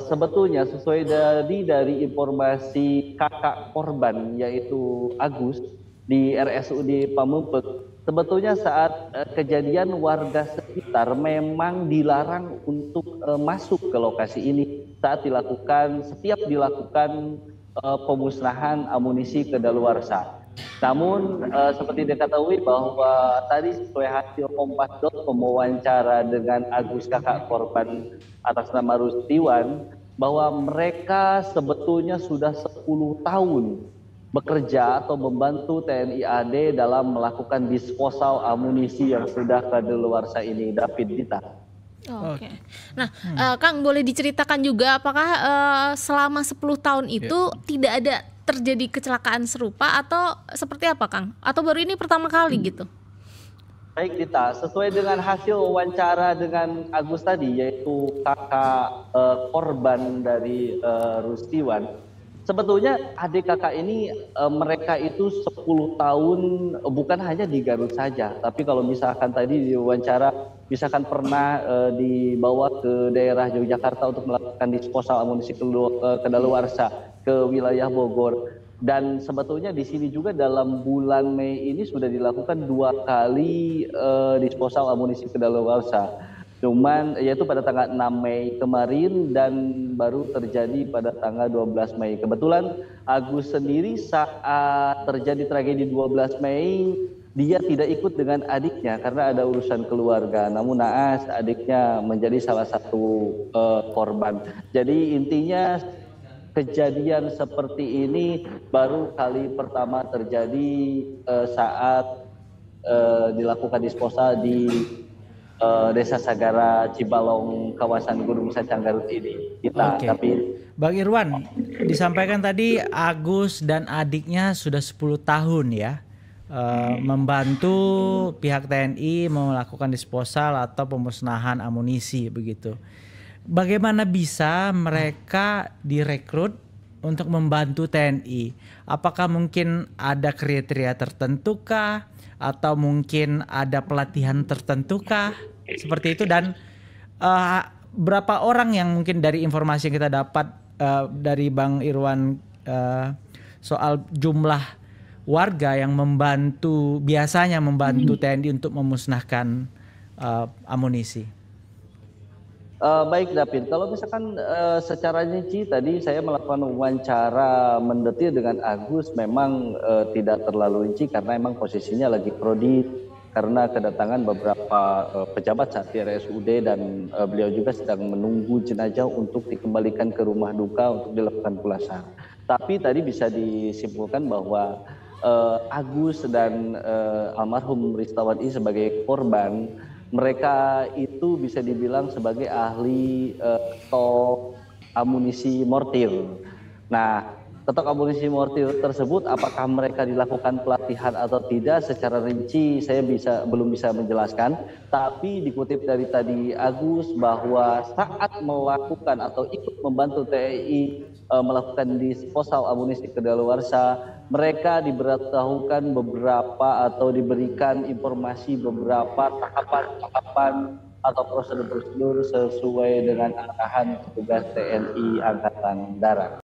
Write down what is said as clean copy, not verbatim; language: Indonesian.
Sebetulnya sesuai dari informasi kakak korban yaitu Agus di RSUD Pamengpeuk, sebetulnya saat kejadian warga sekitar memang dilarang untuk masuk ke lokasi ini saat setiap dilakukan pemusnahan amunisi kedaluarsa. Namun seperti diketahui bahwa tadi sesuai hasil Kompas.com mewawancara dengan Agus kakak korban atas nama Rustiwan, bahwa mereka sebetulnya sudah 10 tahun bekerja atau membantu TNI AD dalam melakukan disposal amunisi yang sudah kadaluarsa ini, David Dita. Oke. Nah, Kang, boleh diceritakan juga apakah selama 10 tahun itu tidak ada terjadi kecelakaan serupa atau seperti apa, Kang? Atau baru ini pertama kali gitu? Baik Dita, sesuai dengan hasil wawancara dengan Agus tadi, yaitu kakak korban dari Rustiwan, sebetulnya adik kakak ini mereka itu 10 tahun bukan hanya di Garut saja, tapi kalau misalkan tadi di wawancara, misalkan pernah dibawa ke daerah Yogyakarta untuk melakukan disposal amunisi kedaluarsa ke wilayah Bogor. Dan sebetulnya di sini juga dalam bulan Mei ini sudah dilakukan 2 kali disposal amunisi kedaluarsa. Cuman yaitu pada tanggal 6 Mei kemarin dan baru terjadi pada tanggal 12 Mei. Kebetulan Agus sendiri saat terjadi tragedi 12 Mei dia tidak ikut dengan adiknya karena ada urusan keluarga. Namun naas adiknya menjadi salah satu korban. Jadi intinya kejadian seperti ini baru kali pertama terjadi saat dilakukan disposal di Desa Sagara Cibalong kawasan Gunung Sacang Garut ini. Tapi Bang Irwan, disampaikan tadi Agus dan adiknya sudah 10 tahun ya membantu pihak TNI melakukan disposal atau pemusnahan amunisi begitu. Bagaimana bisa mereka direkrut untuk membantu TNI? Apakah mungkin ada kriteria tertentu kah? Atau mungkin ada pelatihan tertentu kah? Seperti itu. Dan berapa orang yang mungkin dari informasi yang kita dapat dari Bang Irwan soal jumlah warga yang biasanya membantu TNI untuk memusnahkan amunisi? Baik David, kalau misalkan secara rinci tadi saya melakukan wawancara mendetil dengan Agus memang tidak terlalu rinci karena memang posisinya lagi prodi karena kedatangan beberapa pejabat saat di RSUD dan beliau juga sedang menunggu jenazah untuk dikembalikan ke rumah duka untuk dilakukan pulasan. Tapi tadi bisa disimpulkan bahwa Agus dan almarhum Ristawan ini sebagai korban, mereka itu bisa dibilang sebagai ahli stok amunisi mortir. Nah, stok amunisi mortir tersebut apakah mereka dilakukan pelatihan atau tidak secara rinci saya belum bisa menjelaskan. Tapi dikutip dari tadi Agus bahwa saat melakukan atau ikut membantu TNI melakukan disposal amunisi kedaluarsa, mereka diberitahukan beberapa atau diberikan informasi beberapa tahapan-tahapan atau prosedur-prosedur sesuai dengan arahan petugas TNI Angkatan Darat.